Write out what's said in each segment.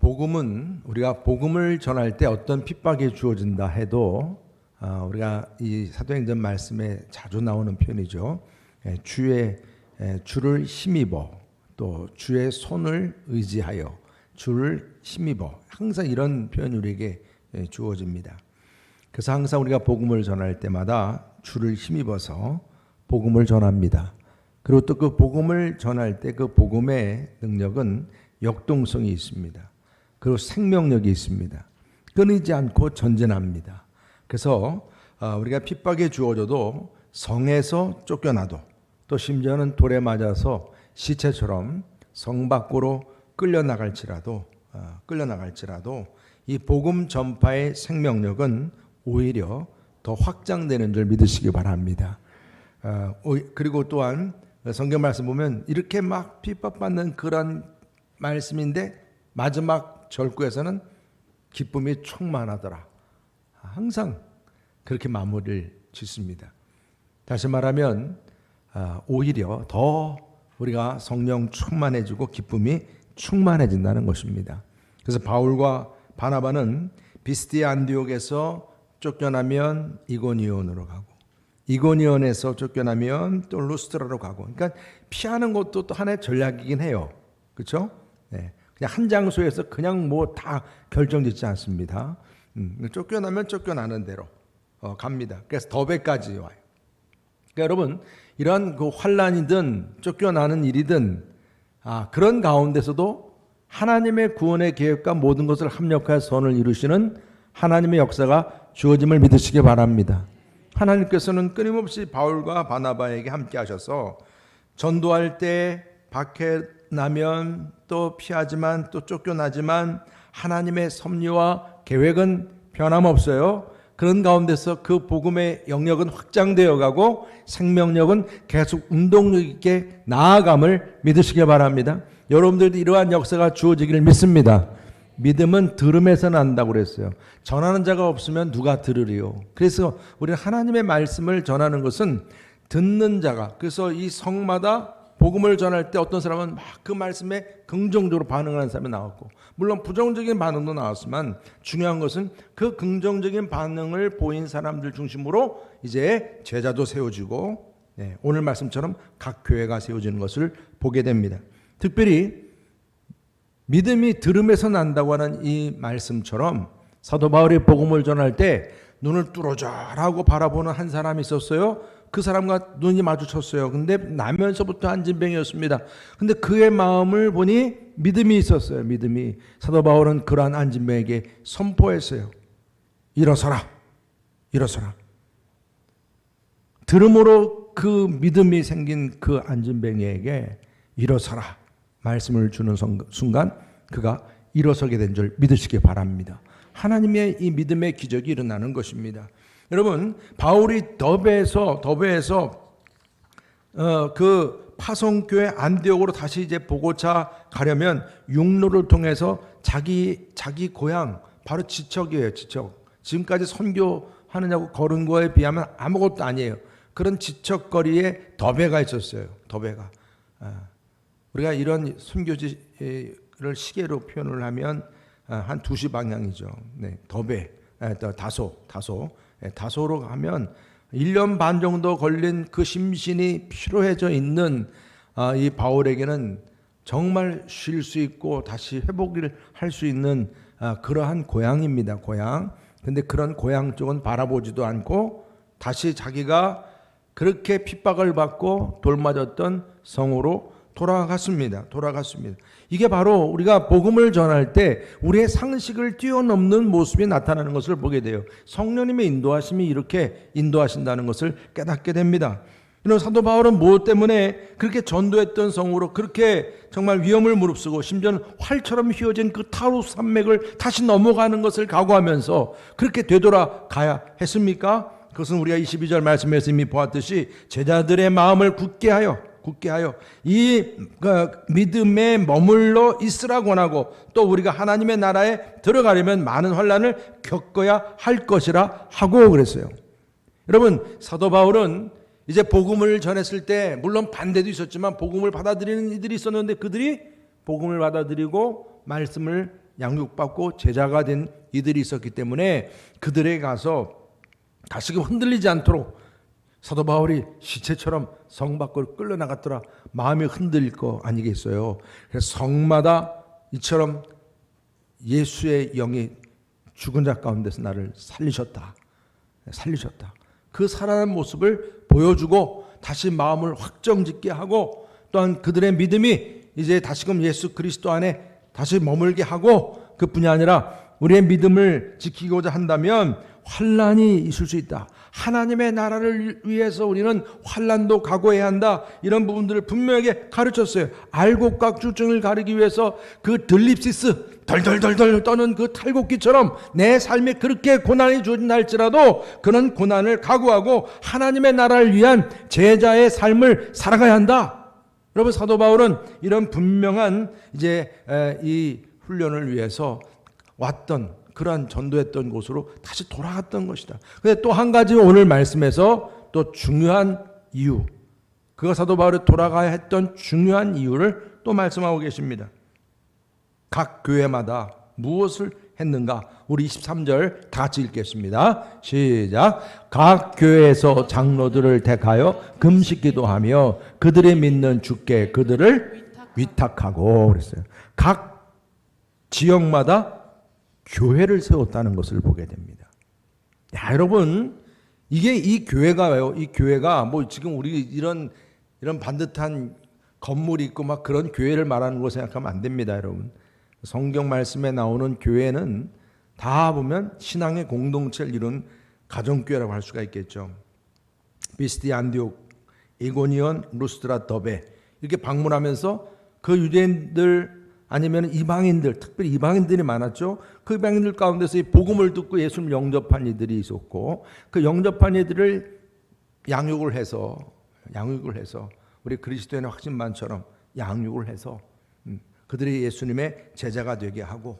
복음은 우리가 복음을 전할 때 어떤 핍박이 주어진다 해도 우리가 이 사도행전 말씀에 자주 나오는 표현이죠. 주를 힘입어 또 주의 손을 의지하여 주를 힘입어 항상 이런 표현이 우리에게 주어집니다. 그래서 항상 우리가 복음을 전할 때마다 주를 힘입어서 복음을 전합니다. 그리고 또 그 복음을 전할 때 그 복음의 능력은 역동성이 있습니다. 그리고 생명력이 있습니다. 끊이지 않고 전진합니다. 그래서 우리가 핍박에 주어져도 성에서 쫓겨나도 또 심지어는 돌에 맞아서 시체처럼 성 밖으로 끌려나갈지라도 이 복음 전파의 생명력은 오히려 더 확장되는 줄 믿으시기 바랍니다. 그리고 또한 성경 말씀 보면 이렇게 막 핍박받는 그런 말씀인데 마지막 절구에서는 기쁨이 충만하더라. 항상 그렇게 마무리를 짓습니다. 다시 말하면 오히려 더 우리가 성령 충만해지고 기쁨이 충만해진다는 것입니다. 그래서 바울과 바나바는 비스디아 안디옥에서 쫓겨나면 이고니온으로 가고 이고니온에서 쫓겨나면 또 루스트라로 가고, 그러니까 피하는 것도 또 하나의 전략이긴 해요. 그렇죠? 네. 그냥 한 장소에서 그냥 뭐 다 결정짓지 않습니다. 쫓겨나면 쫓겨나는 대로 갑니다. 그래서 더베까지 와요. 그러니까 여러분 이런 그 환란이든 쫓겨나는 일이든 그런 가운데서도 하나님의 구원의 계획과 모든 것을 합력하여 선을 이루시는 하나님의 역사가 주어짐을 믿으시기 바랍니다. 하나님께서는 끊임없이 바울과 바나바에게 함께 하셔서 전도할 때 박해나면 또 피하지만 또 쫓겨나지만 하나님의 섭리와 계획은 변함없어요. 그런 가운데서 그 복음의 영역은 확장되어 가고 생명력은 계속 운동력 있게 나아감을 믿으시기 바랍니다. 여러분들도 이러한 역사가 주어지기를 믿습니다. 믿음은 들음에서 난다고 그랬어요. 전하는 자가 없으면 누가 들으리요. 그래서 우리는 하나님의 말씀을 전하는 것은 듣는 자가, 그래서 이 성마다 복음을 전할 때 어떤 사람은 막 그 말씀에 긍정적으로 반응하는 사람이 나왔고, 물론 부정적인 반응도 나왔지만 중요한 것은 그 긍정적인 반응을 보인 사람들 중심으로 이제 제자도 세워지고 오늘 말씀처럼 각 교회가 세워지는 것을 보게 됩니다. 특별히 믿음이 들음에서 난다고 하는 이 말씀처럼 사도 바울이 복음을 전할 때 눈을 뚫어져라고 바라보는 한 사람이 있었어요. 그 사람과 눈이 마주쳤어요. 근데 나면서부터 안진병이었습니다. 근데 그의 마음을 보니 믿음이 있었어요. 믿음이. 사도 바울은 그러한 안진병에게 선포했어요. 일어서라. 일어서라. 들음으로 그 믿음이 생긴 그 안진병에게 일어서라 말씀을 주는 순간 그가 일어서게 된 줄 믿으시기 바랍니다. 하나님의 이 믿음의 기적이 일어나는 것입니다. 여러분 바울이 더베에서 그 파송교회 안디옥으로 다시 이제 보고차 가려면 육로를 통해서 자기 고향 바로 지척이에요. 지척. 지금까지 선교하느냐고 걸은 거에 비하면 아무것도 아니에요. 그런 지척거리에 더베가 있었어요. 더베가. 우리가 이런 선교지를 시계로 표현을 하면 한 2시 방향이죠. 더베, 다소로 가면 1년 반 정도 걸린 그 심신이 피로해져 있는 이 바울에게는 정말 쉴 수 있고 다시 회복을 할 수 있는 그러한 고향입니다. 고향. 근데 그런 고향 쪽은 바라보지도 않고 다시 자기가 그렇게 핍박을 받고 돌맞았던 성으로 돌아갔습니다. 이게 바로 우리가 복음을 전할 때 우리의 상식을 뛰어넘는 모습이 나타나는 것을 보게 돼요. 성령님의 인도하심이 이렇게 인도하신다는 것을 깨닫게 됩니다. 이런 사도 바울은 무엇 때문에 그렇게 전도했던 성으로 그렇게 정말 위험을 무릅쓰고 심지어는 활처럼 휘어진 그 타루스 산맥을 다시 넘어가는 것을 각오하면서 그렇게 되돌아가야 했습니까? 그것은 우리가 22절 말씀에서 이미 보았듯이 제자들의 마음을 굳게 하여 이 믿음에 머물러 있으라고 원하고 또 우리가 하나님의 나라에 들어가려면 많은 환난을 겪어야 할 것이라 하고 그랬어요. 여러분 사도 바울은 이제 복음을 전했을 때 물론 반대도 있었지만 복음을 받아들이는 이들이 있었는데 그들이 복음을 받아들이고 말씀을 양육받고 제자가 된 이들이 있었기 때문에 그들에게 가서 다시금 흔들리지 않도록 사도 바울이 시체처럼 성 밖으로 끌려나갔더라. 마음이 흔들릴 거 아니겠어요. 그래서 성마다 이처럼 예수의 영이 죽은 자 가운데서 나를 살리셨다. 그 살아난 모습을 보여주고 다시 마음을 확정짓게 하고 또한 그들의 믿음이 이제 다시금 예수 그리스도 안에 다시 머물게 하고 그뿐이 아니라 우리의 믿음을 지키고자 한다면 환난이 있을 수 있다. 하나님의 나라를 위해서 우리는 환난도 각오해야 한다. 이런 부분들을 분명하게 가르쳤어요. 알곡각주증을 가리기 위해서 그 들립시스 덜덜덜덜 떠는 그 탈곡기처럼 내 삶에 그렇게 고난이 주어진다 할지라도 그런 고난을 각오하고 하나님의 나라를 위한 제자의 삶을 살아가야 한다. 여러분, 사도 바울은 이런 분명한 이제 이 훈련을 위해서 왔던 그러한 전도했던 곳으로 다시 돌아갔던 것이다. 근데 또 한 가지 오늘 말씀에서 또 중요한 이유, 그가 사도 바울이 돌아가야 했던 중요한 이유를 또 말씀하고 계십니다. 각 교회마다 무엇을 했는가? 우리 23절 다 같이 읽겠습니다. 시작. 각 교회에서 장로들을 택하여 금식 기도하며 그들의 믿는 주께 그들을 위탁하고 그랬어요. 각 지역마다 교회를 세웠다는 것을 보게 됩니다. 야, 여러분, 이게 이 교회가요. 이 교회가 뭐 지금 우리 이런 반듯한 건물이 있고 막 그런 교회를 말하는 거 생각하면 안 됩니다, 여러분. 성경 말씀에 나오는 교회는 다 보면 신앙의 공동체를 이룬 가정교회라고 할 수가 있겠죠. 비스디 안디옥, 이고니온, 루스드라, 더베 이렇게 방문하면서 그 유대인들 아니면 이방인들, 특별히 이방인들이 많았죠. 그 이방인들 가운데서 이 복음을 듣고 예수를 영접한 이들이 있었고 그 영접한 이들을 양육을 해서 우리 그리스도인의 확신반처럼 양육을 해서 그들이 예수님의 제자가 되게 하고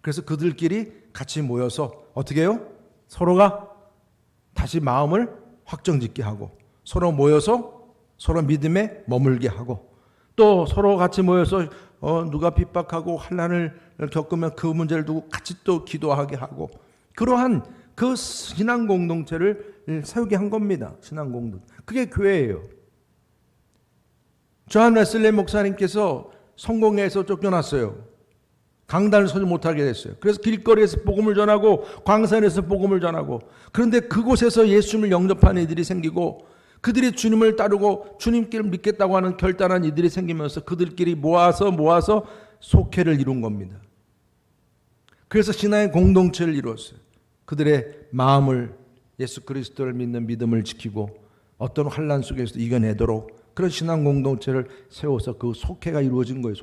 그래서 그들끼리 같이 모여서 어떻게 해요? 서로가 다시 마음을 확정짓게 하고 서로 모여서 서로 믿음에 머물게 하고 또 서로 같이 모여서 누가 핍박하고 환난을 겪으면 그 문제를 두고 같이 또 기도하게 하고 그러한 그 신앙 공동체를 세우게 한 겁니다. 신앙 공동. 그게 교회예요. 존 웨슬리 목사님께서 성공회에서 쫓겨났어요. 강단을 서지 못하게 됐어요. 그래서 길거리에서 복음을 전하고 광산에서 복음을 전하고 그런데 그곳에서 예수님을 영접하는 이들이 생기고 그들이 주님을 따르고 주님께를 믿겠다고 하는 결단한 이들이 생기면서 그들끼리 모아서 속회를 이룬 겁니다. 그래서 신앙의 공동체를 이루었어요. 그들의 마음을 예수 그리스도를 믿는 믿음을 지키고 어떤 환난 속에서도 이겨내도록 그런 신앙 공동체를 세워서 그 속회가 이루어진 거예요.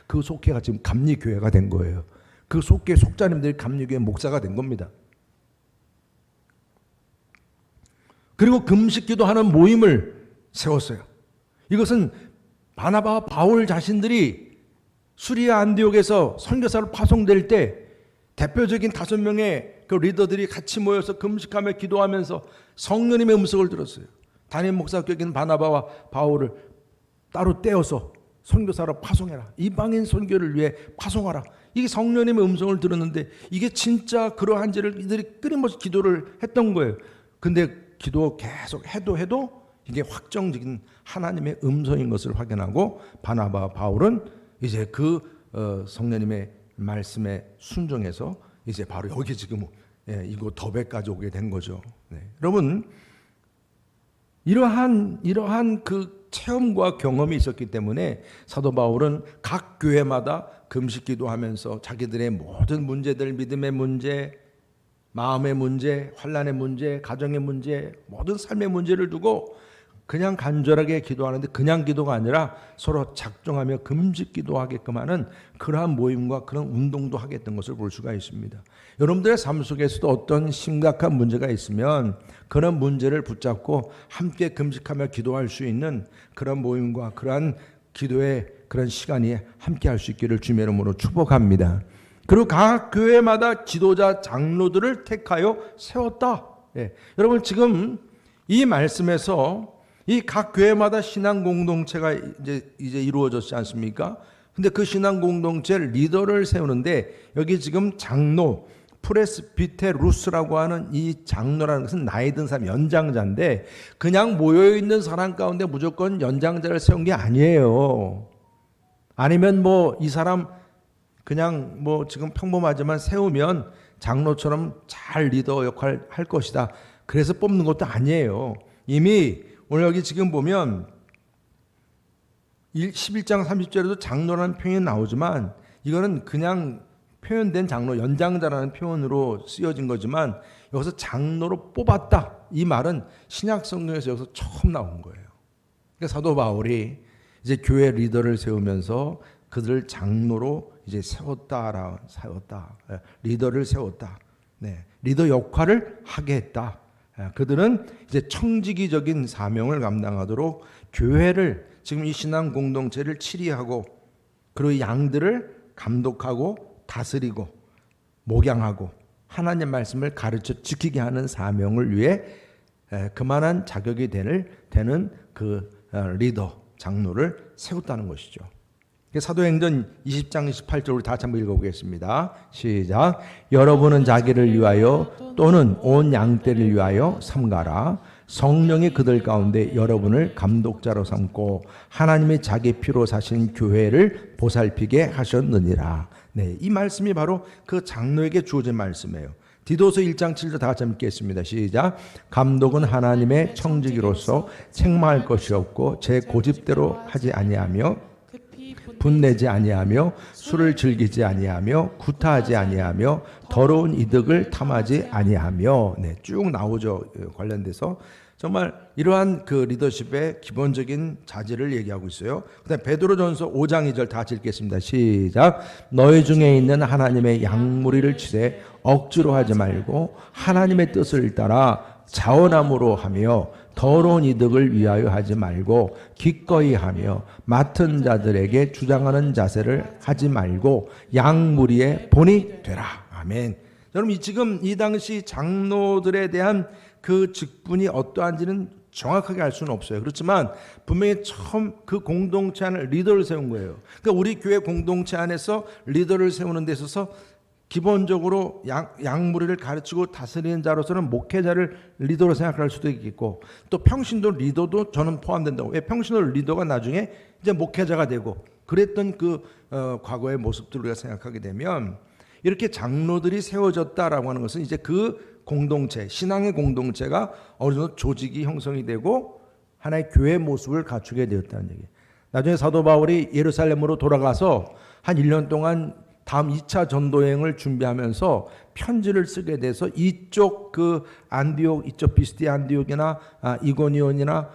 그 속회가 지금 감리교회가 된 거예요. 그 속회 속자님들이 감리교회 목사가 된 겁니다. 그리고 금식기도하는 모임을 세웠어요. 이것은 바나바와 바울 자신들이 수리아 안디옥에서 선교사로 파송될 때 대표적인 5명의 그 리더들이 같이 모여서 금식하며 기도하면서 성령님의 음성을 들었어요. 담임 목사가 여기는 바나바와 바울을 따로 떼어서 선교사로 파송해라. 이방인 선교를 위해 파송하라. 이게 성령님의 음성을 들었는데 이게 진짜 그러한지를 이들이 끊임없이 기도를 했던 거예요. 근데 기도 계속 해도 이게 확정적인 하나님의 음성인 것을 확인하고 바나바와 바울은 이제 그 성령님의 말씀에 순종해서 이제 바로 여기 지금 이곳 더베까지 오게 된 거죠. 네. 여러분 이러한 그 체험과 경험이 있었기 때문에 사도 바울은 각 교회마다 금식 기도하면서 자기들의 모든 문제들, 믿음의 문제, 마음의 문제, 환난의 문제, 가정의 문제, 모든 삶의 문제를 두고 그냥 간절하게 기도하는데 그냥 기도가 아니라 서로 작정하며 금식 기도하게끔 하는 그러한 모임과 그런 운동도 하겠던 것을 볼 수가 있습니다. 여러분들의 삶 속에서도 어떤 심각한 문제가 있으면 그런 문제를 붙잡고 함께 금식하며 기도할 수 있는 그런 모임과 그러한 기도의 그런 시간이 함께 할 수 있기를 주님의 이름으로 축복합니다. 그리고 각 교회마다 지도자 장로들을 택하여 세웠다. 여러분 지금 이 말씀에서 이 각 교회마다 신앙 공동체가 이제 이루어졌지 않습니까? 근데 그 신앙 공동체 리더를 세우는데 여기 지금 장로 프레스비테루스라고 하는 이 장로라는 것은 나이 든 사람, 연장자인데 그냥 모여있는 사람 가운데 무조건 연장자를 세운 게 아니에요. 아니면 뭐 이 사람 그냥 뭐 지금 평범하지만 세우면 장로처럼 잘 리더 역할 할 것이다. 그래서 뽑는 것도 아니에요. 이미 오늘 여기 지금 보면 11장 30절에도 장로라는 표현이 나오지만 이거는 그냥 표현된 장로, 연장자라는 표현으로 쓰여진 거지만 여기서 장로로 뽑았다. 이 말은 신약 성경에서 여기서 처음 나온 거예요. 그러니까 사도 바울이 이제 교회 리더를 세우면서 그들을 장로로 이제 세웠다. 리더를 세웠다. 네, 리더 역할을 하게 했다. 그들은 이제 청지기적인 사명을 감당하도록 교회를 지금 이 신앙 공동체를 치리하고 그리고 양들을 감독하고 다스리고 목양하고 하나님 말씀을 가르쳐 지키게 하는 사명을 위해 그만한 자격이 되는 그 리더, 장로를 세웠다는 것이죠. 사도행전 20장 28절을 다시 한번 읽어보겠습니다. 시작. 여러분은 자기를 위하여 또는 온 양떼를 위하여 삼가라. 성령이 그들 가운데 여러분을 감독자로 삼고 하나님이 자기 피로 사신 교회를 보살피게 하셨느니라. 네, 이 말씀이 바로 그 장로에게 주어진 말씀이에요. 디도서 1장 7절 다 같이 읽겠습니다. 시작. 감독은 하나님의 청지기로서 책망할 것이 없고 제 고집대로 하지 아니하며 분내지 아니하며 술을 즐기지 아니하며 구타하지 아니하며 더러운 이득을 탐하지 아니하며. 네, 쭉 나오죠. 관련돼서 정말 이러한 그 리더십의 기본적인 자질을 얘기하고 있어요. 그다음 베드로전서 5장 2절 다 같이 읽겠습니다. 시작. 너희 중에 있는 하나님의 양무리를 치되 억지로 하지 말고 하나님의 뜻을 따라 자원함으로 하며 더러운 이득을 위하여 하지 말고 기꺼이 하며 맡은 자들에게 주장하는 자세를 하지 말고 양무리의 본이 되라. 아멘. 여러분, 지금 이 당시 장로들에 대한 그 직분이 어떠한지는 정확하게 알 수는 없어요. 그렇지만 분명히 처음 그 공동체 안에 리더를 세운 거예요. 그러니까 우리 교회 공동체 안에서 리더를 세우는 데 있어서 기본적으로 양무리를 가르치고 다스리는 자로서는 목회자를 리더로 생각할 수도 있겠고, 또 평신도 리더도 저는 포함된다고. 왜? 평신도 리더가 나중에 이제 목회자가 되고 그랬던 그 과거의 모습들을 우리가 생각하게 되면 이렇게 장로들이 세워졌다라고 하는 것은 이제 그 공동체, 신앙의 공동체가 어느 정도 조직이 형성이 되고 하나의 교회 모습을 갖추게 되었다는 얘기예요. 나중에 사도 바울이 예루살렘으로 돌아가서 한 1년 동안 다음 2차 전도여행을 준비하면서 편지를 쓰게 돼서 이쪽 그 안디옥, 이쪽 비스디 안디옥이나 이고니온이나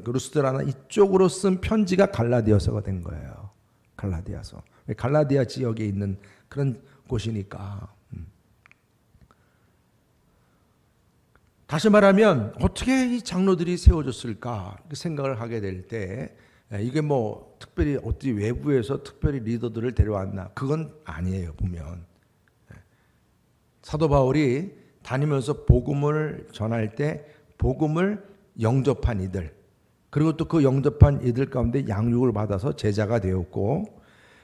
루스드라나 이쪽으로 쓴 편지가 갈라디아서가 된 거예요. 갈라디아서. 갈라디아 지역에 있는 그런 곳이니까. 다시 말하면 어떻게 이 장로들이 세워졌을까 생각을 하게 될 때 이게 뭐 특별히 어디 외부에서 특별히 리더들을 데려왔나, 그건 아니에요. 보면 사도 바울이 다니면서 복음을 전할 때 복음을 영접한 이들, 그리고 또 그 영접한 이들 가운데 양육을 받아서 제자가 되었고,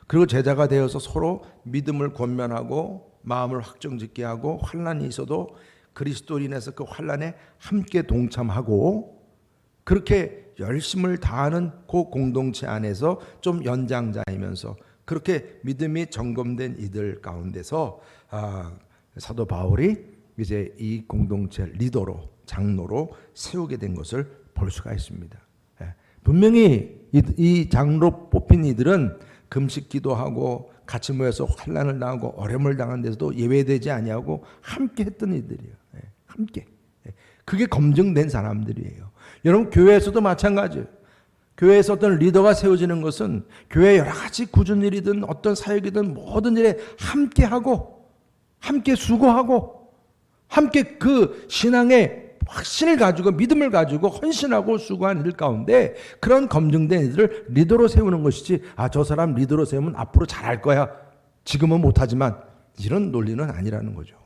그리고 제자가 되어서 서로 믿음을 권면하고 마음을 확정짓게 하고 환난이 있어도 그리스도로 인해서 그 환난에 함께 동참하고 그렇게 열심을 다하는 그 공동체 안에서 좀 연장자이면서 그렇게 믿음이 점검된 이들 가운데서 사도 바울이 이제 이 공동체 리더로, 장로로 세우게 된 것을 볼 수가 있습니다. 분명히 이 장로 뽑힌 이들은 금식 기도하고 같이 모여서 환난을 당하고 어려움을 당한 데서도 예외되지 아니하고 함께 했던 이들이에요. 함께. 그게 검증된 사람들이에요. 여러분, 교회에서도 마찬가지예요. 교회에서 어떤 리더가 세워지는 것은 교회 여러 가지 굳은 일이든 어떤 사역이든 모든 일에 함께하고 함께 수고하고 함께 그 신앙의 확신을 가지고 믿음을 가지고 헌신하고 수고한 이들 가운데 그런 검증된 이들을 리더로 세우는 것이지, 저 사람 리더로 세우면 앞으로 잘할 거야, 지금은 못하지만, 이런 논리는 아니라는 거죠.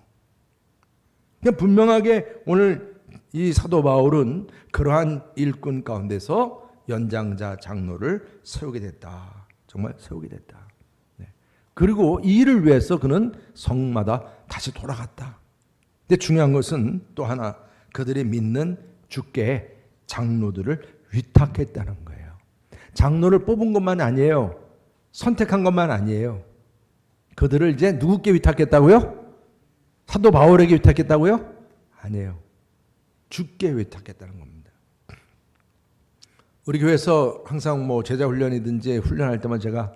그냥 분명하게 오늘 이 사도 바울은 그러한 일꾼 가운데서 연장자 장로를 세우게 됐다. 정말 세우게 됐다. 네. 그리고 이 일을 위해서 그는 성마다 다시 돌아갔다. 근데 중요한 것은 또 하나, 그들이 믿는 주께 장로들을 위탁했다는 거예요. 장로를 뽑은 것만 아니에요. 선택한 것만 아니에요. 그들을 이제 누구께 위탁했다고요? 사도 바울에게 위탁했다고요? 아니에요. 주께 위탁했다는 겁니다. 우리 교회에서 항상 뭐 제자 훈련이든지 훈련할 때만 제가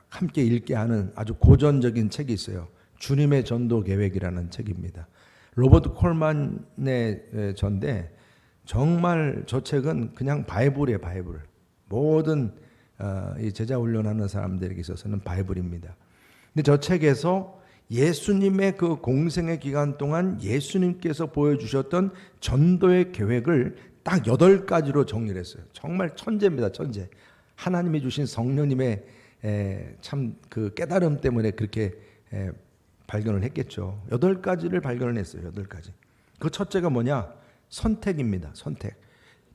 함께 읽게 하는 아주 고전적인 책이 있어요. 주님의 전도 계획이라는 책입니다. 로버트 콜만의 전데 정말 저 책은 그냥 바이블이에요. 바이블. 모든 이 제자 훈련하는 사람들에게 있어서는 바이블입니다. 근데 저 책에서 예수님의 그 공생의 기간 동안 예수님께서 보여주셨던 전도의 계획을 딱 8가지로 정리를 했어요. 정말 천재입니다. 천재. 하나님이 주신 성령님의 참 그 깨달음 때문에 그렇게 발견을 했겠죠. 8가지를 발견을 했어요. 8가지. 그 첫째가 뭐냐? 선택입니다. 선택.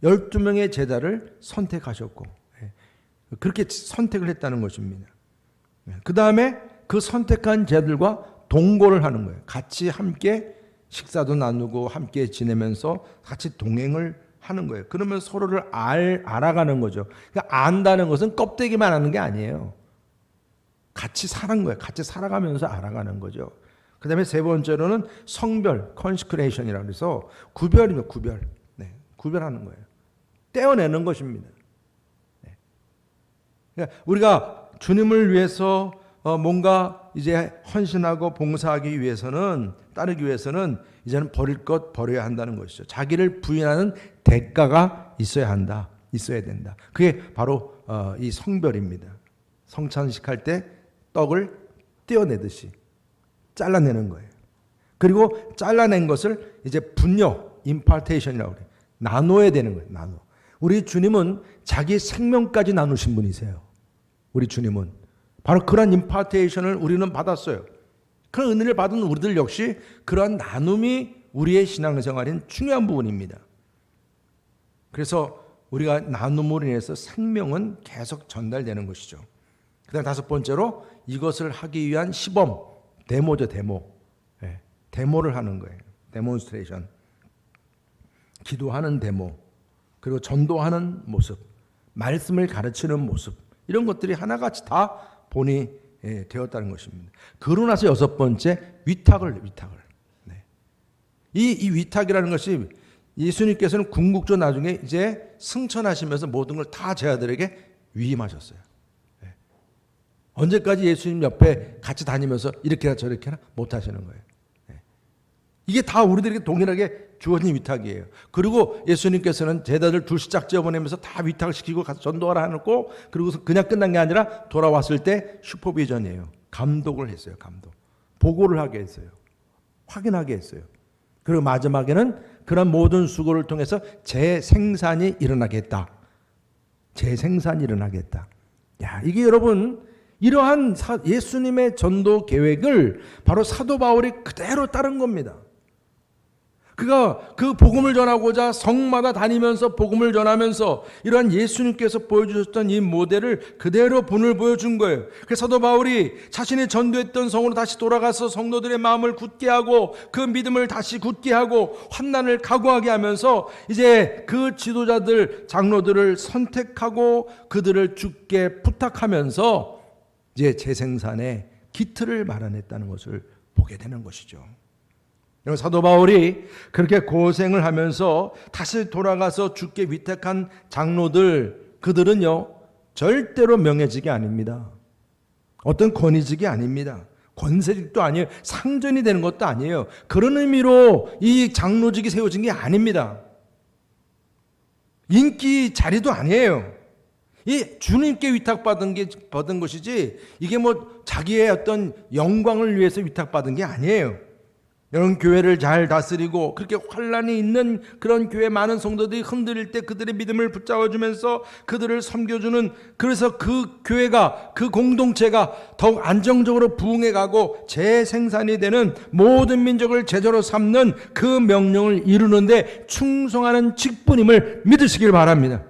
12명의 제자를 선택하셨고 그렇게 선택을 했다는 것입니다. 그 다음에 그 선택한 제자들과 동거를 하는 거예요. 같이 함께 식사도 나누고 함께 지내면서 같이 동행을 하는 거예요. 그러면 서로를 알아가는 거죠. 그러니까 안다는 것은 껍데기만 하는 게 아니에요. 같이 사는 거예요. 같이 살아가면서 알아가는 거죠. 그 다음에 세 번째로는 성별, consecration이라고 해서 구별이면 구별. 네, 구별하는 거예요. 떼어내는 것입니다. 네. 그러니까 우리가 주님을 위해서 뭔가 이제 헌신하고 봉사하기 위해서는, 따르기 위해서는 이제는 버릴 것 버려야 한다는 것이죠. 자기를 부인하는 대가가 있어야 한다. 있어야 된다. 그게 바로 이 성별입니다. 성찬식 할 때 떡을 떼어내듯이 잘라내는 거예요. 그리고 잘라낸 것을 이제 분뇨, impartation이라고 그래요. 나눠야 되는 거예요. 나눠. 우리 주님은 자기 생명까지 나누신 분이세요. 우리 주님은. 바로 그런 impartation을 우리는 받았어요. 그런 은혜를 받은 우리들 역시 그러한 나눔이 우리의 신앙생활인 중요한 부분입니다. 그래서 우리가 나눔으로 인해서 생명은 계속 전달되는 것이죠. 그 다음 5번째로 이것을 하기 위한 시범, 데모죠. 데모. 네. 데모를 하는 거예요. 데몬스트레이션. 기도하는 데모, 그리고 전도하는 모습, 말씀을 가르치는 모습, 이런 것들이 하나같이 다 본이 되었다는 것입니다. 그러고 나서 6번째, 위탁을. 네. 이 위탁이라는 것이 예수님께서는 궁극적으로 나중에 이제 승천하시면서 모든 걸 다 제자들에게 위임하셨어요. 네. 언제까지 예수님 옆에 같이 다니면서 이렇게나 저렇게나 못 하시는 거예요. 네. 이게 다 우리들에게 동일하게 주어진 위탁이에요. 그리고 예수님께서는 제자들 둘씩 짝지어 보내면서 다 위탁을 시키고 가서 전도하라 해놓고, 그리고서 그냥 끝난 게 아니라 돌아왔을 때 슈퍼비전이에요. 감독을 했어요. 감독. 보고를 하게 했어요. 확인하게 했어요. 그리고 마지막에는 그런 모든 수고를 통해서 재생산이 일어나겠다. 재생산이 일어나겠다. 야, 이게 여러분, 이러한 예수님의 전도 계획을 바로 사도 바울이 그대로 따른 겁니다. 그가 그 복음을 전하고자 성마다 다니면서 복음을 전하면서 이러한 예수님께서 보여주셨던 이 모델을 그대로 본을 보여준 거예요. 그래서 사도 바울이 자신이 전도했던 성으로 다시 돌아가서 성도들의 마음을 굳게 하고 그 믿음을 다시 굳게 하고 환난을 각오하게 하면서 이제 그 지도자들, 장로들을 선택하고 그들을 주께 부탁하면서 이제 재생산의 기틀을 마련했다는 것을 보게 되는 것이죠. 사도 바울이 그렇게 고생을 하면서 다시 돌아가서 주께 위탁한 장로들, 그들은요 절대로 명예직이 아닙니다. 어떤 권위직이 아닙니다. 권세직도 아니에요. 상전이 되는 것도 아니에요. 그런 의미로 이 장로직이 세워진 게 아닙니다. 인기 자리도 아니에요. 이 주님께 위탁받은 것이지 이게 뭐 자기의 어떤 영광을 위해서 위탁받은 게 아니에요. 이런 교회를 잘 다스리고 그렇게 환난이 있는 그런 교회 많은 성도들이 흔들릴 때 그들의 믿음을 붙잡아주면서 그들을 섬겨주는, 그래서 그 교회가, 그 공동체가 더욱 안정적으로 부흥해가고 재생산이 되는, 모든 민족을 제자로 삼는 그 명령을 이루는데 충성하는 직분임을 믿으시길 바랍니다.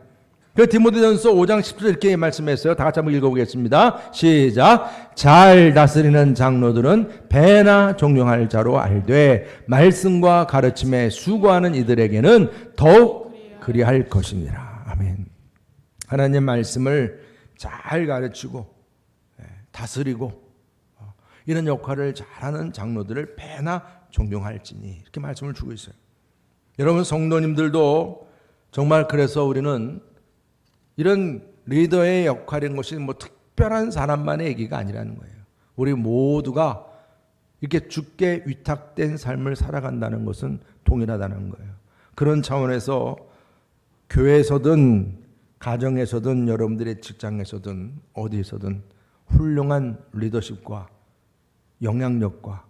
그 디모데전서 5장 10절 이렇게 말씀했어요. 다 같이 한번 읽어보겠습니다. 시작. 잘 다스리는 장로들은 배나 종용할 자로 알되 말씀과 가르침에 수고하는 이들에게는 더욱 그리할 것이니라. 아멘. 하나님 말씀을 잘 가르치고 다스리고 이런 역할을 잘하는 장로들을 배나 존경할지니 이렇게 말씀을 주고 있어요. 여러분 성도님들도 정말 그래서 우리는 이런 리더의 역할인 것이 뭐 특별한 사람만의 얘기가 아니라는 거예요. 우리 모두가 이렇게 주께 위탁된 삶을 살아간다는 것은 동일하다는 거예요. 그런 차원에서 교회에서든 가정에서든 여러분들의 직장에서든 어디에서든 훌륭한 리더십과 영향력과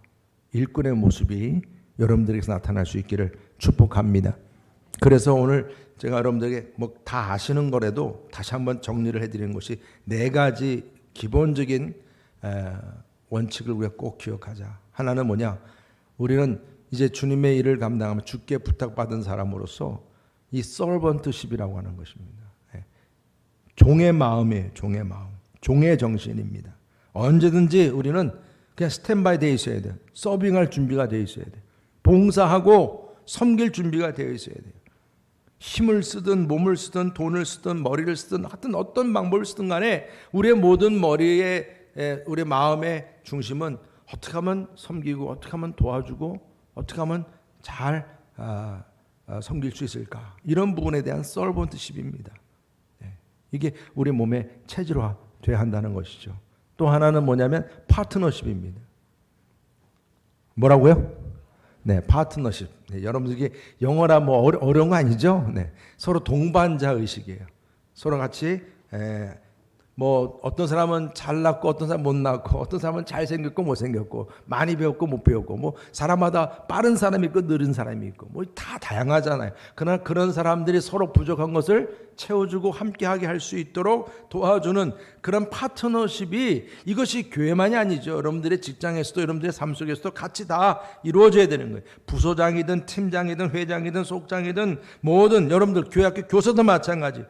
일꾼의 모습이 여러분들에게서 나타날 수 있기를 축복합니다. 그래서 오늘 제가 여러분들에게 뭐 다 아시는 거라도 다시 한번 정리를 해드리는 것이 4가지 기본적인 원칙을 우리가 꼭 기억하자. 하나는 뭐냐? 우리는 이제 주님의 일을 감당하면 주께 부탁받은 사람으로서 이 서번트십이라고 하는 것입니다. 종의 마음이에요. 종의 마음. 종의 정신입니다. 언제든지 우리는 그냥 스탠바이 되어 있어야 돼요. 서빙할 준비가 되어 있어야 돼요. 봉사하고 섬길 준비가 되어 있어야 돼요. 힘을 쓰든 몸을 쓰든 돈을 쓰든 머리를 쓰든 하여튼 어떤 방법을 쓰든 간에 우리의 모든 머리에 우리의 마음의 중심은 어떻게 하면 섬기고 어떻게 하면 도와주고 어떻게 하면 잘 섬길 수 있을까. 이런 부분에 대한 서번트십입니다. 이게 우리 몸의 체질화돼야 한다는 것이죠. 또 하나는 뭐냐면 파트너십입니다. 뭐라고요? 네, 파트너십. 네, 여러분들 이게 영어라 뭐 어려운 거 아니죠? 네, 서로 동반자 의식이에요. 서로 같이 뭐 어떤 사람은 잘났고 어떤 사람은 못 났고 어떤 사람은 잘생겼고 못생겼고 많이 배웠고 못 배웠고 뭐 사람마다 빠른 사람이 있고 느린 사람이 있고 뭐 다 다양하잖아요. 그러나 그런 사람들이 서로 부족한 것을 채워주고 함께하게 할 수 있도록 도와주는 그런 파트너십이 이것이 교회만이 아니죠. 여러분들의 직장에서도 여러분들의 삶 속에서도 같이 다 이루어져야 되는 거예요. 부소장이든 팀장이든 회장이든 속장이든 뭐든 여러분들 교회학교 교사도 마찬가지.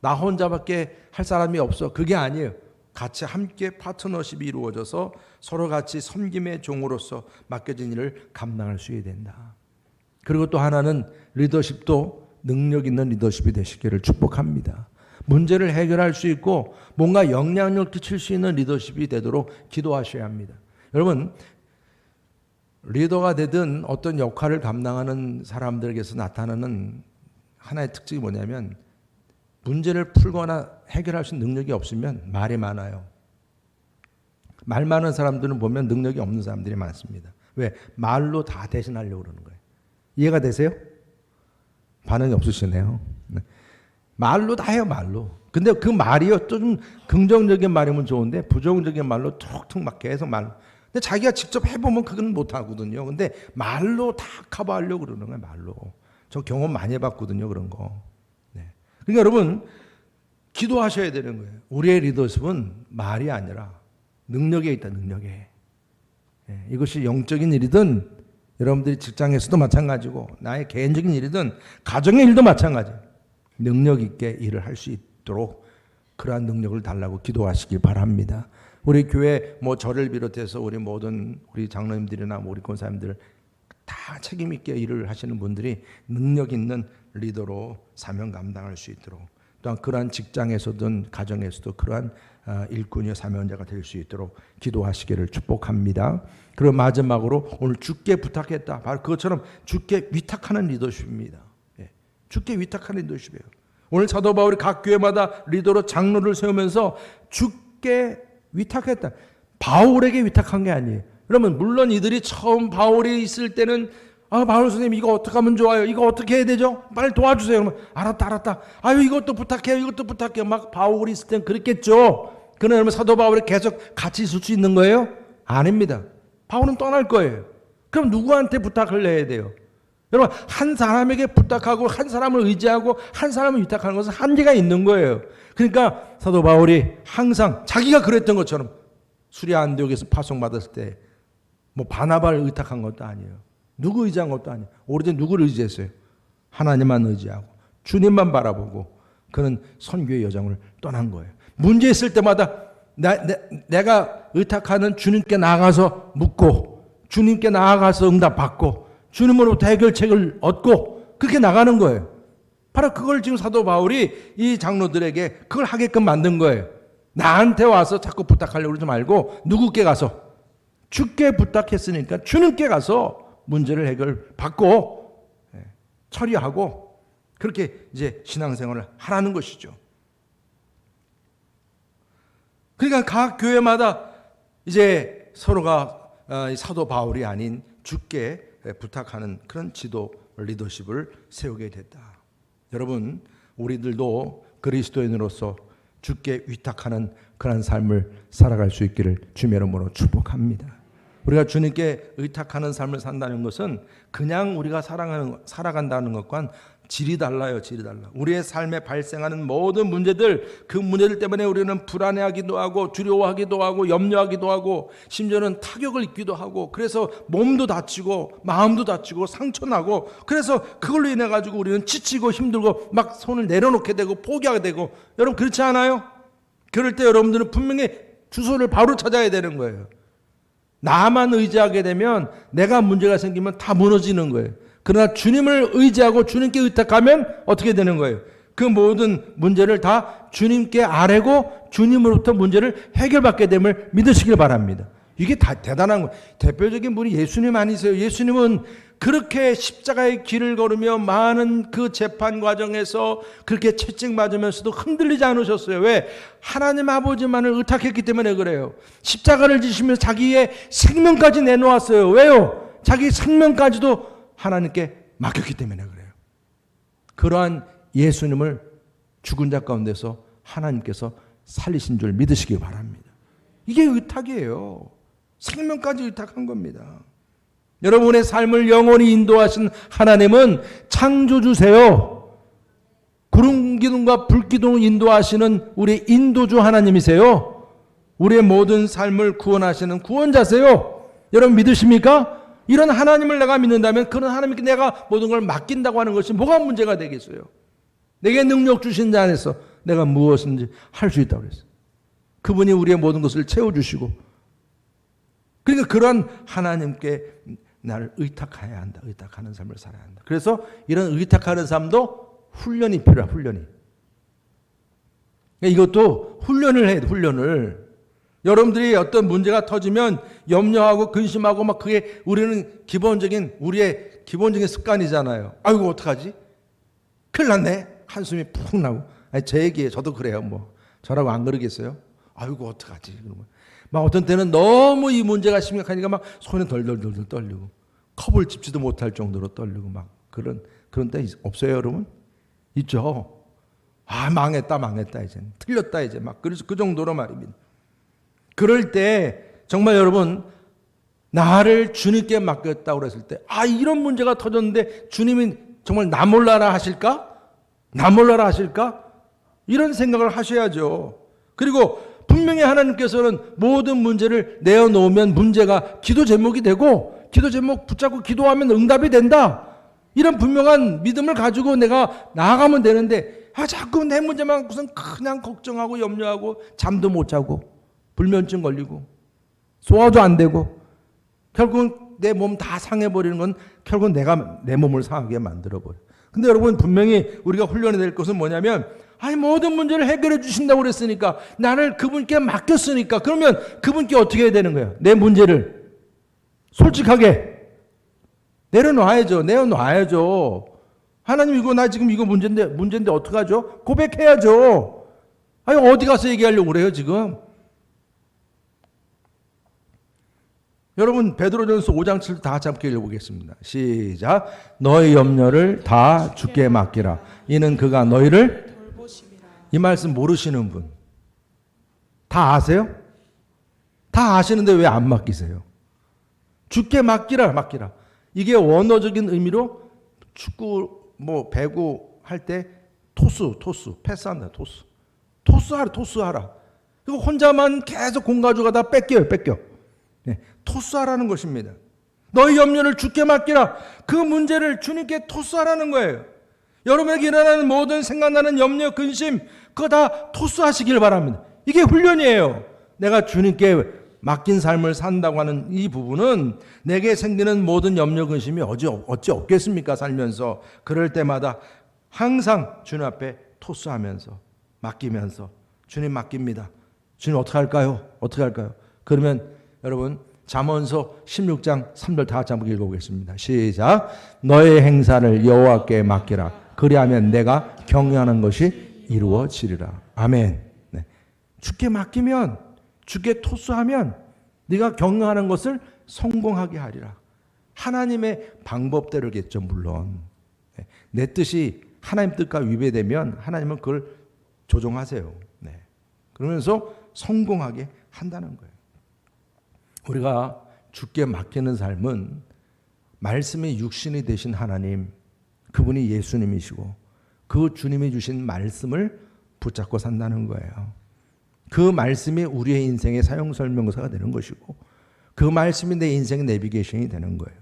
나 혼자밖에 할 사람이 없어. 그게 아니에요. 같이 함께 파트너십이 이루어져서 서로 같이 섬김의 종으로서 맡겨진 일을 감당할 수 있어야 된다. 그리고 또 하나는 리더십도 능력 있는 리더십이 되시기를 축복합니다. 문제를 해결할 수 있고 뭔가 영향력 끼칠 수 있는 리더십이 되도록 기도하셔야 합니다. 여러분 리더가 되든 어떤 역할을 감당하는 사람들에게서 나타나는 하나의 특징이 뭐냐면 문제를 풀거나 해결할 수 있는 능력이 없으면 말이 많아요. 말 많은 사람들은 보면 능력이 없는 사람들이 많습니다. 왜? 말로 다 대신하려고 그러는 거예요. 이해가 되세요? 반응이 없으시네요. 네. 말로 다 해요, 말로. 근데 그 말이요, 또 좀 긍정적인 말이면 좋은데 부정적인 말로 툭툭 막 계속 말로. 근데 자기가 직접 해보면 그건 못하거든요. 근데 말로 다 커버하려고 그러는 거예요, 말로. 저 경험 많이 해봤거든요, 그런 거. 그러니까 여러분 기도하셔야 되는 거예요. 우리의 리더십은 말이 아니라 능력에 있다. 능력에. 이것이 영적인 일이든 여러분들이 직장에서도 마찬가지고 나의 개인적인 일이든 가정의 일도 마찬가지. 능력 있게 일을 할 수 있도록 그러한 능력을 달라고 기도하시기 바랍니다. 우리 교회 뭐 저를 비롯해서 우리 모든 우리 장로님들이나 우리 권사님들 다 책임 있게 일을 하시는 분들이 능력 있는 리더로 사명 감당할 수 있도록 또한 그러한 직장에서든 가정에서도 그러한 일꾼이요 사명자가 될 수 있도록 기도하시기를 축복합니다. 그리고 마지막으로 오늘 주께 부탁했다. 바로 그것처럼 주께 위탁하는 리더십입니다. 주께 위탁하는 리더십이에요. 오늘 사도 바울이 각 교회마다 리더로 장로를 세우면서 주께 위탁했다. 바울에게 위탁한 게 아니에요. 그러면 물론 이들이 처음 바울이 있을 때는 바울 선생님 이거 어떻게 하면 좋아요? 이거 어떻게 해야 되죠? 빨리 도와주세요. 그러면 알았다. 아유 이것도 부탁해요. 이것도 부탁해요. 막 바울이 있을 때는 그랬겠죠. 그러면 사도 바울이 계속 같이 있을 수 있는 거예요? 아닙니다. 바울은 떠날 거예요. 그럼 누구한테 부탁을 내야 돼요? 여러분 한 사람에게 부탁하고 한 사람을 의지하고 한 사람을 위탁하는 것은 한계가 있는 거예요. 그러니까 사도 바울이 항상 자기가 그랬던 것처럼 수리아 안디옥에서 파송받았을 때 뭐 바나바를 의탁한 것도 아니에요. 누구 의지한 것도 아니에요. 오로지 누구를 의지했어요? 하나님만 의지하고 주님만 바라보고 그는 선교의 여정을 떠난 거예요. 문제 있을 때마다 내가 의탁하는 주님께 나아가서 묻고 주님께 나아가서 응답받고 주님으로부터 해결책을 얻고 그렇게 나가는 거예요. 바로 그걸 지금 사도 바울이 이 장로들에게 그걸 하게끔 만든 거예요. 나한테 와서 자꾸 부탁하려고 그러지 말고 누구께 가서 주께 부탁했으니까 주님께 가서 문제를 해결받고 처리하고 그렇게 이제 신앙생활을 하라는 것이죠. 그러니까 각 교회마다 이제 서로가 사도 바울이 아닌 주께 부탁하는 그런 지도 리더십을 세우게 됐다. 여러분, 우리들도 그리스도인으로서 주께 위탁하는 그런 삶을 살아갈 수 있기를 주의 이름으로 축복합니다. 우리가 주님께 의탁하는 삶을 산다는 것은 그냥 우리가 살아간다는 것과는 질이 달라요. 질이 달라. 우리의 삶에 발생하는 모든 문제들, 그 문제들 때문에 우리는 불안해하기도 하고 두려워하기도 하고 염려하기도 하고 심지어는 타격을 입기도 하고 그래서 몸도 다치고 마음도 다치고 상처나고 그래서 그걸로 인해 가지고 우리는 지치고 힘들고 막 손을 내려놓게 되고 포기하게 되고 여러분 그렇지 않아요? 그럴 때 여러분들은 분명히 주소를 바로 찾아야 되는 거예요. 나만 의지하게 되면 내가 문제가 생기면 다 무너지는 거예요. 그러나 주님을 의지하고 주님께 의탁하면 어떻게 되는 거예요? 그 모든 문제를 다 주님께 아뢰고 주님으로부터 문제를 해결받게 됨을 믿으시길 바랍니다. 이게 다 대단한 거예요. 대표적인 분이 예수님 아니세요? 예수님은 그렇게 십자가의 길을 걸으며 많은 그 재판 과정에서 그렇게 채찍맞으면서도 흔들리지 않으셨어요. 왜? 하나님 아버지만을 의탁했기 때문에 그래요. 십자가를 지시면서 자기의 생명까지 내놓았어요. 왜요? 자기 생명까지도 하나님께 맡겼기 때문에 그래요. 그러한 예수님을 죽은 자 가운데서 하나님께서 살리신 줄 믿으시기 바랍니다. 이게 의탁이에요. 생명까지 의탁한 겁니다. 여러분의 삶을 영원히 인도하신 하나님은 창조주세요. 구름 기둥과 불 기둥을 인도하시는 우리 인도주 하나님이세요. 우리의 모든 삶을 구원하시는 구원자세요. 여러분 믿으십니까? 이런 하나님을 내가 믿는다면 그런 하나님께 내가 모든 걸 맡긴다고 하는 것이 뭐가 문제가 되겠어요? 내게 능력 주신 자 안에서 내가 무엇인지 할 수 있다고 그랬어요. 그분이 우리의 모든 것을 채워주시고 그러니까 그런 하나님께 나를 의탁해야 한다. 의탁하는 삶을 살아야 한다. 그래서 이런 의탁하는 삶도 훈련이 필요해. 훈련이. 이것도 훈련을 해야 돼. 훈련을. 여러분들이 어떤 문제가 터지면 염려하고 근심하고 막 그게 우리는 우리의 기본적인 습관이잖아요. 아이고 어떡하지? 큰일 났네. 한숨이 푹 나고. 아니, 제 얘기예요. 저도 그래요. 뭐 저라고 안 그러겠어요? 아이고 어떡하지? 그러면 막 어떤 때는 너무 이 문제가 심각하니까 막 손이 덜덜덜 떨리고 컵을 집지도 못할 정도로 떨리고 막 그런 때 없어요, 여러분? 있죠. 아 망했다 이제 틀렸다 이제 막 그래서 그 정도로 말입니다. 그럴 때 정말 여러분 나를 주님께 맡겼다고 그랬을 때 이런 문제가 터졌는데 주님이 정말 나 몰라라 하실까? 나 몰라라 하실까? 이런 생각을 하셔야죠. 그리고 분명히 하나님께서는 모든 문제를 내어놓으면 문제가 기도 제목이 되고 기도 제목 붙잡고 기도하면 응답이 된다. 이런 분명한 믿음을 가지고 내가 나아가면 되는데 자꾸 내 문제만 그냥 걱정하고 염려하고 잠도 못 자고 불면증 걸리고 소화도 안 되고 결국은 내 몸 다 상해버리는 건 결국은 내가 내 몸을 상하게 만들어버려. 근데 여러분 분명히 우리가 훈련해야 될 것은 뭐냐면 모든 문제를 해결해 주신다고 그랬으니까 나를 그분께 맡겼으니까 그러면 그분께 어떻게 해야 되는 거예요? 내 문제를 솔직하게 내어놔야죠. 하나님 이거 나 지금 이거 문제인데 어떡하죠? 고백해야죠. 어디 가서 얘기하려고 그래요 지금? 여러분 베드로전서 5장 7절 다 같이 함께 읽어보겠습니다. 시작. 너의 염려를 다 주께 맡기라. 이는 그가 너희를 돌보심이라. 이 말씀 모르시는 분 다 아세요? 다 아시는데 왜 안 맡기세요? 주께 맡기라. 이게 원어적인 의미로 축구 배구 할 때 토스 패스한다. 토스하라. 그리고 혼자만 계속 공 가져가다 뺏겨. 토스하라는 것입니다. 너희 염려를 주께 맡기라. 그 문제를 주님께 토스하라는 거예요. 여러분에게 일어나는 모든 생각나는 염려, 근심 그거 다 토스하시길 바랍니다. 이게 훈련이에요. 내가 주님께 맡긴 삶을 산다고 하는 이 부분은 내게 생기는 모든 염려, 근심이 어찌 없겠습니까? 살면서 그럴 때마다 항상 주님 앞에 토스하면서 맡기면서 주님 맡깁니다. 주님 어떻게 할까요? 어떻게 할까요? 그러면 여러분 잠언서 16장 3절 다 같이 한번 읽어보겠습니다. 시작. 너의 행사를 여호와께 맡기라. 그리하면 내가 경영하는 것이 이루어지리라. 아멘. 네. 주께 맡기면 주께 토스하면 네가 경영하는 것을 성공하게 하리라. 하나님의 방법대로겠죠. 물론 네. 내 뜻이 하나님 뜻과 위배되면 하나님은 그걸 조정하세요. 네. 그러면서 성공하게 한다는 거예요. 우리가 주께 맡기는 삶은 말씀의 육신이 되신 하나님, 그분이 예수님이시고 그 주님이 주신 말씀을 붙잡고 산다는 거예요. 그 말씀이 우리의 인생의 사용설명서가 되는 것이고 그 말씀이 내 인생의 내비게이션이 되는 거예요.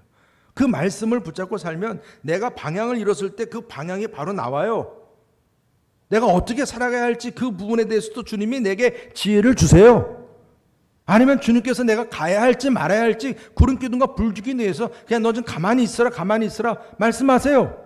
그 말씀을 붙잡고 살면 내가 방향을 잃었을 때 그 방향이 바로 나와요. 내가 어떻게 살아가야 할지 그 부분에 대해서도 주님이 내게 지혜를 주세요. 아니면 주님께서 내가 가야 할지 말아야 할지 구름기둥과 불주기 내에서 그냥 너 좀 가만히 있어라 말씀하세요.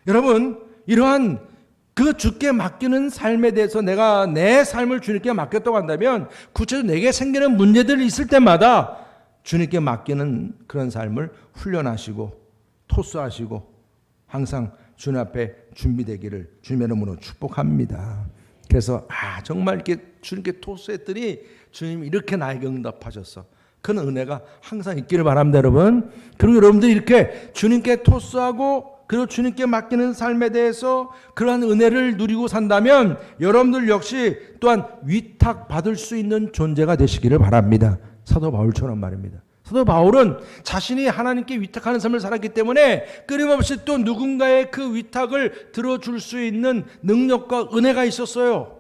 여러분 이러한 그 주께 맡기는 삶에 대해서 내가 내 삶을 주님께 맡겼다고 한다면 구체적으로 내게 생기는 문제들이 있을 때마다 주님께 맡기는 그런 삶을 훈련하시고 토스하시고 항상 주님 앞에 준비되기를 주님의 이름으로 축복합니다. 그래서 정말 이렇게 주님께 토스했더니 주님이 이렇게 나에게 응답하셨어. 그런 은혜가 항상 있기를 바랍니다, 여러분. 그리고 여러분들이 이렇게 주님께 토스하고 그리고 주님께 맡기는 삶에 대해서 그러한 은혜를 누리고 산다면 여러분들 역시 또한 위탁받을 수 있는 존재가 되시기를 바랍니다. 사도 바울처럼 말입니다. 사도 바울은 자신이 하나님께 위탁하는 삶을 살았기 때문에 끊임없이 또 누군가의 그 위탁을 들어줄 수 있는 능력과 은혜가 있었어요.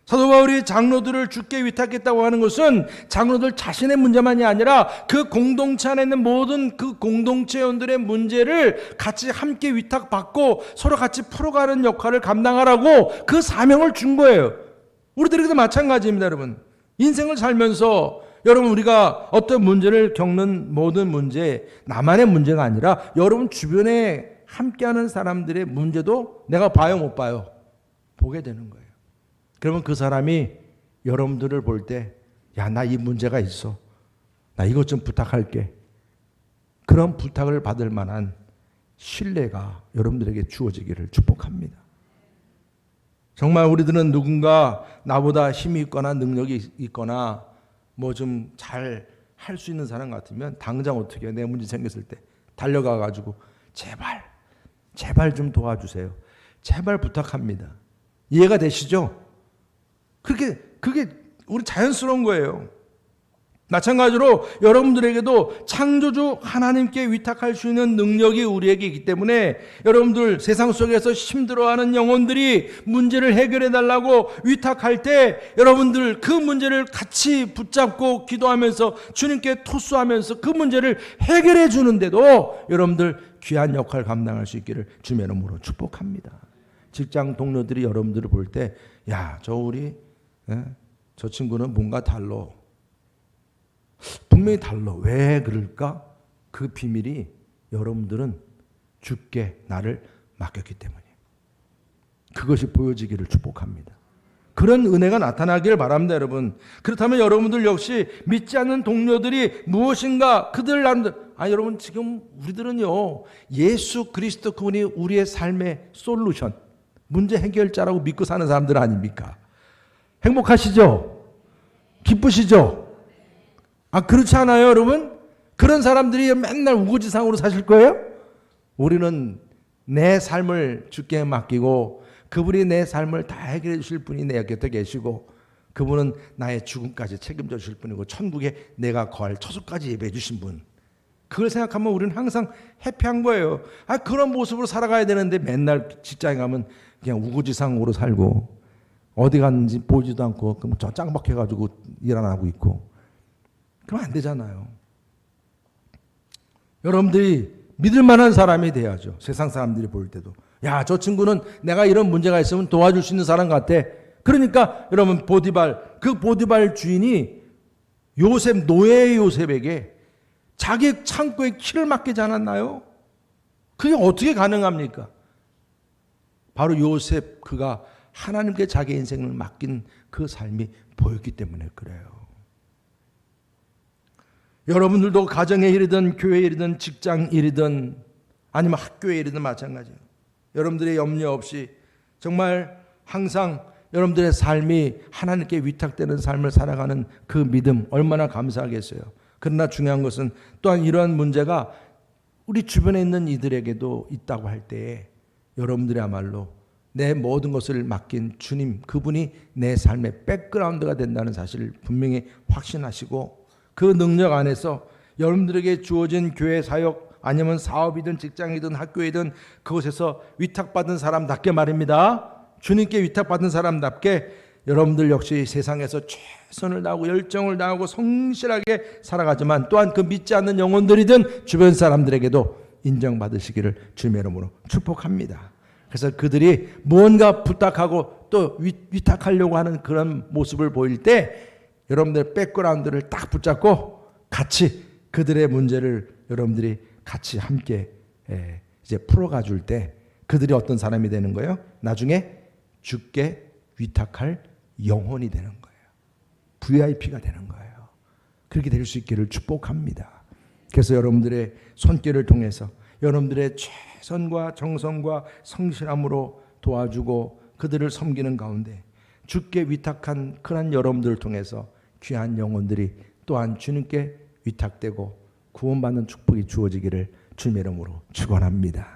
사도 바울이 장로들을 주께 위탁했다고 하는 것은 장로들 자신의 문제만이 아니라 그 공동체 안에 있는 모든 그 공동체원들의 문제를 같이 함께 위탁받고 서로 같이 풀어가는 역할을 감당하라고 그 사명을 준 거예요. 우리들에게도 마찬가지입니다, 여러분. 인생을 살면서 여러분 우리가 어떤 문제를 겪는 모든 문제 나만의 문제가 아니라 여러분 주변에 함께하는 사람들의 문제도 내가 봐요 못 봐요? 보게 되는 거예요. 그러면 그 사람이 여러분들을 볼 때 야, 나 이 문제가 있어. 나 이것 좀 부탁할게. 그런 부탁을 받을 만한 신뢰가 여러분들에게 주어지기를 축복합니다. 정말 우리들은 누군가 나보다 힘이 있거나 능력이 있거나 뭐 좀 잘 할 수 있는 사람 같으면 당장 어떻게 내 문제 생겼을 때 달려가 가지고 제발 좀 도와주세요. 제발 부탁합니다. 이해가 되시죠? 그게 우리 자연스러운 거예요. 마찬가지로 여러분들에게도 창조주 하나님께 위탁할 수 있는 능력이 우리에게 있기 때문에 여러분들 세상 속에서 힘들어하는 영혼들이 문제를 해결해 달라고 위탁할 때 여러분들 그 문제를 같이 붙잡고 기도하면서 주님께 토스하면서 그 문제를 해결해 주는데도 여러분들 귀한 역할 감당할 수 있기를 주님의 이름으로 축복합니다. 직장 동료들이 여러분들을 볼 때 야, 저 친구는 뭔가 달라. 분명히 달라. 왜 그럴까? 그 비밀이 여러분들은 주께 나를 맡겼기 때문이에요. 그것이 보여지기를 축복합니다. 그런 은혜가 나타나길 바랍니다, 여러분. 그렇다면 여러분들 역시 믿지 않는 동료들이 무엇인가 그들 나름대로 여러분 지금 우리들은요 예수 그리스도 그분이 우리의 삶의 솔루션 문제 해결자라고 믿고 사는 사람들 아닙니까? 행복하시죠? 기쁘시죠? 그렇지 않아요, 여러분? 그런 사람들이 맨날 우거지상으로 사실 거예요? 우리는 내 삶을 주께 맡기고 그분이 내 삶을 다 해결해 주실 분이 내 곁에 계시고 그분은 나의 죽음까지 책임져 주실 분이고 천국에 내가 거할 처소까지 예배해 주신 분. 그걸 생각하면 우리는 항상 해피한 거예요. 그런 모습으로 살아가야 되는데 맨날 직장에 가면 그냥 우거지상으로 살고 어디 갔는지 보지도 않고 그럼 저 짱박해가지고 일 안 하고 있고 그러면 안 되잖아요. 여러분들이 믿을 만한 사람이 돼야죠. 세상 사람들이 볼 때도. 야, 저 친구는 내가 이런 문제가 있으면 도와줄 수 있는 사람 같아. 그러니까 여러분 보디발, 그 보디발 주인이 요셉, 노예 요셉에게 자기 창고에 키를 맡기지 않았나요? 그게 어떻게 가능합니까? 바로 요셉, 그가 하나님께 자기 인생을 맡긴 그 삶이 보였기 때문에 그래요. 여러분들도 가정의 일이든 교회 일이든 직장 일이든 아니면 학교의 일이든 마찬가지예요. 여러분들의 염려 없이 정말 항상 여러분들의 삶이 하나님께 위탁되는 삶을 살아가는 그 믿음 얼마나 감사하겠어요. 그러나 중요한 것은 또한 이러한 문제가 우리 주변에 있는 이들에게도 있다고 할 때에 여러분들이야말로 내 모든 것을 맡긴 주님, 그분이 내 삶의 백그라운드가 된다는 사실을 분명히 확신하시고 그 능력 안에서 여러분들에게 주어진 교회 사역 아니면 사업이든 직장이든 학교이든 그곳에서 위탁받은 사람답게 말입니다. 주님께 위탁받은 사람답게 여러분들 역시 세상에서 최선을 다하고 열정을 다하고 성실하게 살아가지만 또한 그 믿지 않는 영혼들이든 주변 사람들에게도 인정받으시기를 주님의 이름으로 축복합니다. 그래서 그들이 무언가 부탁하고 또 위탁하려고 하는 그런 모습을 보일 때 여러분들의 백그라운드를 딱 붙잡고 같이 그들의 문제를 여러분들이 같이 함께 이제 풀어가 줄 때 그들이 어떤 사람이 되는 거예요? 나중에 주께 위탁할 영혼이 되는 거예요. VIP가 되는 거예요. 그렇게 될 수 있기를 축복합니다. 그래서 여러분들의 손길을 통해서 여러분들의 최선과 정성과 성실함으로 도와주고 그들을 섬기는 가운데 주께 위탁한 그런 여러분들을 통해서 귀한 영혼들이 또한 주님께 위탁되고 구원받는 축복이 주어지기를 주님의 이름으로 축원합니다.